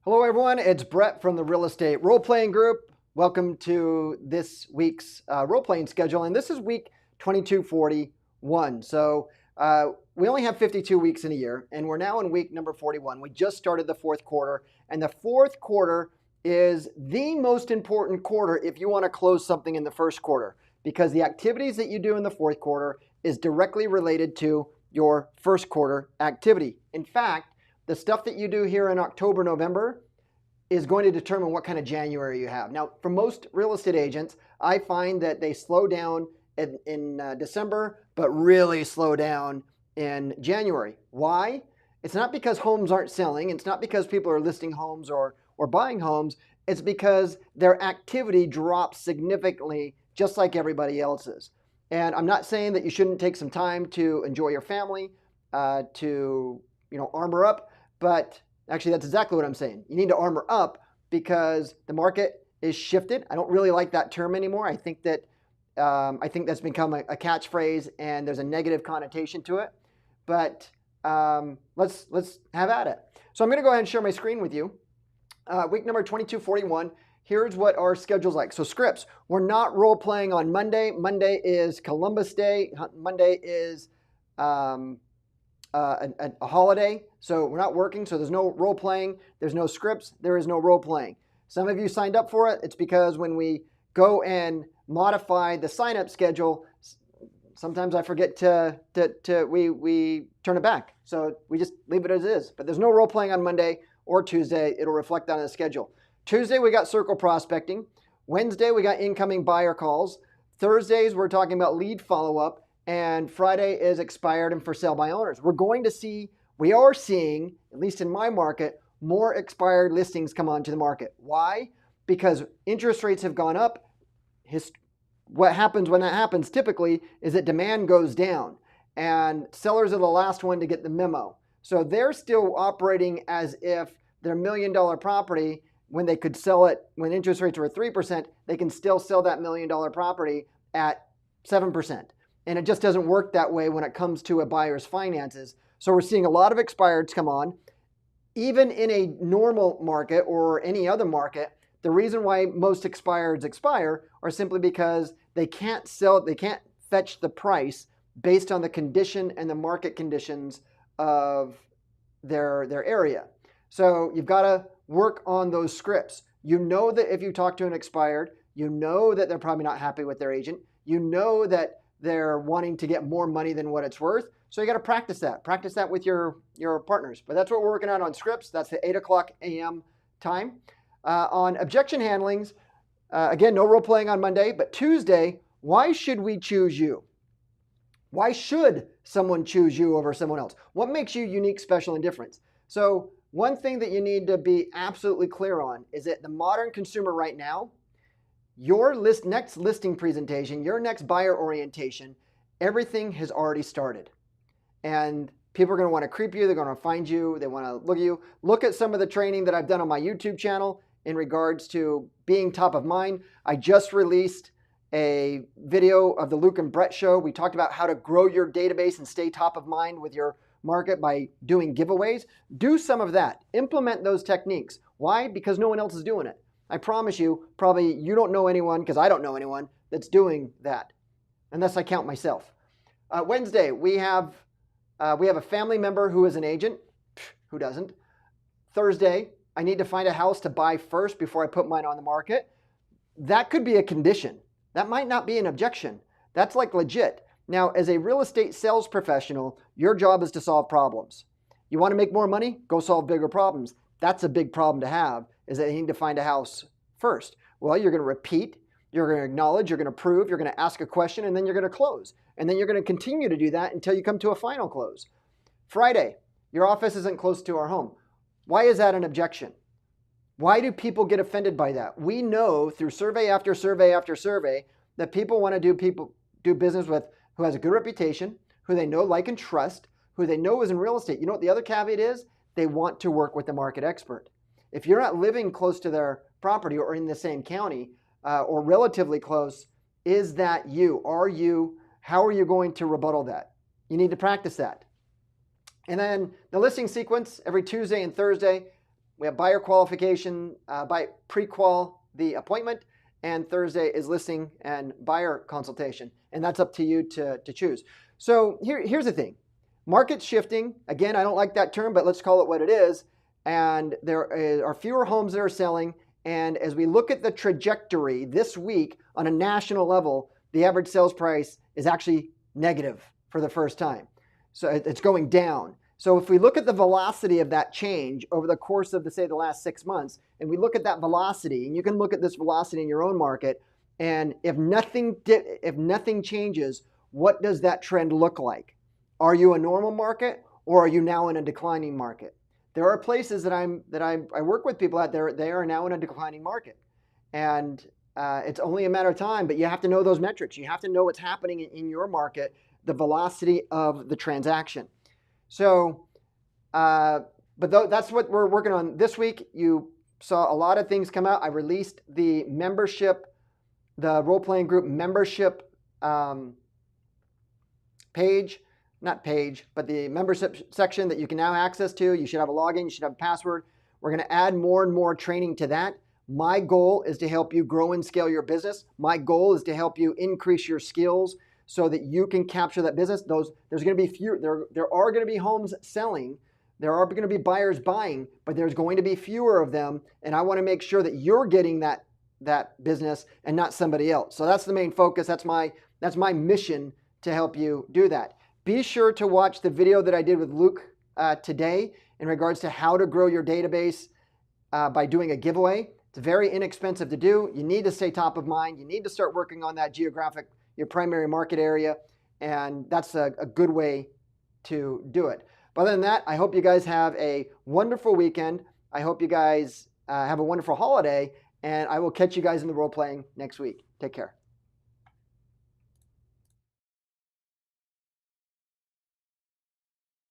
Hello, everyone. It's Brett from the Real Estate Role Playing Group. Welcome to this week's role playing schedule. And this is week 2241. We only have 52 weeks in a year, and we're now in week number 41. We just started the fourth quarter, and the fourth quarter is the most important quarter if you want to close something in the first quarter, because the activities that you do in the fourth quarter is directly related to your first quarter activity. In fact, the stuff that you do here in October, November is going to determine what kind of January you have. Now, for most real estate agents, I find that they slow down in December, but really slow down in January. Why? It's not because homes aren't selling. It's not because people are listing homes or buying homes. It's because their activity drops significantly, just like everybody else's. And I'm not saying that you shouldn't take some time to enjoy your family, to armor up, but actually that's exactly what I'm saying. You need to armor up because the market is shifted. I don't really like that term anymore. I think that's become a catchphrase and there's a negative connotation to it. But let's have at it. So I'm going to go ahead and share my screen with you. Week number 2241. Here's what our schedule's like. So scripts, we're not role playing on Monday. Monday is Columbus Day. Monday is a holiday. So we're not working. So there's no role playing. There's no scripts. There is no role playing. Some of you signed up for it. It's because when we go and modify the sign up schedule, sometimes I forget we turn it back. So we just leave it as is. But there's no role playing on Monday or Tuesday. It'll reflect on the schedule. Tuesday, we got circle prospecting. Wednesday, we got incoming buyer calls. Thursdays, we're talking about lead follow-up. And Friday is expired and for sale by owners. We are seeing, at least in my market, more expired listings come onto the market. Why? Because interest rates have gone up. What happens when that happens typically is that demand goes down. And sellers are the last one to get the memo. So they're still operating as if their $1 million property, when they could sell it, when interest rates were at 3%, they can still sell that $1 million property at 7%. And it just doesn't work that way when it comes to a buyer's finances. So we're seeing a lot of expireds come on. Even in a normal market or any other market, the reason why most expireds expire are simply because they can't fetch the price based on the condition and the market conditions of their area. So you've got to work on those scripts. You know that if you talk to an expired, you know that they're probably not happy with their agent. You know that they're wanting to get more money than what it's worth. So you got to practice that. Practice that with your partners. But that's what we're working on scripts. That's the 8 o'clock a.m. time. On objection handlings, again, no role playing on Monday. But Tuesday, why should we choose you? Why should someone choose you over someone else? What makes you unique, special, and different? So one thing that you need to be absolutely clear on is that the modern consumer right now, your next listing presentation, your next buyer orientation, everything has already started. And people are going to want to creep you. They're going to find you. They want to look at you. Look at some of the training that I've done on my YouTube channel in regards to being top of mind. I just released a video of the Luke and Brett show. We talked about how to grow your database and stay top of mind with your market by doing giveaways. Do some of that. Implement those techniques. Why? Because no one else is doing it. I promise you, probably you don't know anyone, because I don't know anyone that's doing that, unless I count myself. Wednesday, we have a family member who is an agent. Who doesn't? Thursday, I need to find a house to buy first before I put mine on the market. That could be a condition. That might not be an objection. That's like legit. Now, as a real estate sales professional, your job is to solve problems. You want to make more money? Go solve bigger problems. That's a big problem to have, is that you need to find a house first. Well, you're going to repeat, you're going to acknowledge, you're going to prove, you're going to ask a question, and then you're going to close. And then you're going to continue to do that until you come to a final close. Friday, your office isn't close to our home. Why is that an objection? Why do people get offended by that? We know through survey after survey after survey that people want to do business with who has a good reputation, who they know, like, and trust, who they know is in real estate. You know what the other caveat is? They want to work with the market expert. If you're not living close to their property or in the same county or relatively close, is that you? How are you going to rebuttal that? You need to practice that. And then the listing sequence every Tuesday and Thursday. we have buyer qualification, by pre-qual the appointment, and Thursday is listing and buyer consultation. And that's up to you to choose. So here's the thing. Market's shifting. Again, I don't like that term, but let's call it what it is. And there are fewer homes that are selling. And as we look at the trajectory this week on a national level, the average sales price is actually negative for the first time. So it's going down. So if we look at the velocity of that change over the course of, say, the last 6 months, and we look at that velocity, and you can look at this velocity in your own market, and if nothing changes, what does that trend look like? Are you a normal market, or are you now in a declining market? There are places that I work with people out there, they are now in a declining market. And it's only a matter of time, but you have to know those metrics. You have to know what's happening in your market, the velocity of the transaction. So, that's what we're working on this week. You saw a lot of things come out. I released the membership, the role-playing group membership page, not page, but the membership section that you can now access to. You should have a login, you should have a password. We're going to add more and more training to that. My goal is to help you grow and scale your business. My goal is to help you increase your skills so that you can capture that business. There's going to be fewer. There are going to be homes selling. There are going to be buyers buying, but there's going to be fewer of them. And I want to make sure that you're getting that business and not somebody else. So that's the main focus. That's my mission to help you do that. Be sure to watch the video that I did with Luke today in regards to how to grow your database by doing a giveaway. It's very inexpensive to do. You need to stay top of mind. You need to start working on that your primary market area, and that's a good way to do it. But other than that, I hope you guys have a wonderful weekend. I hope you guys have a wonderful holiday, and I will catch you guys in the role playing next week. Take care.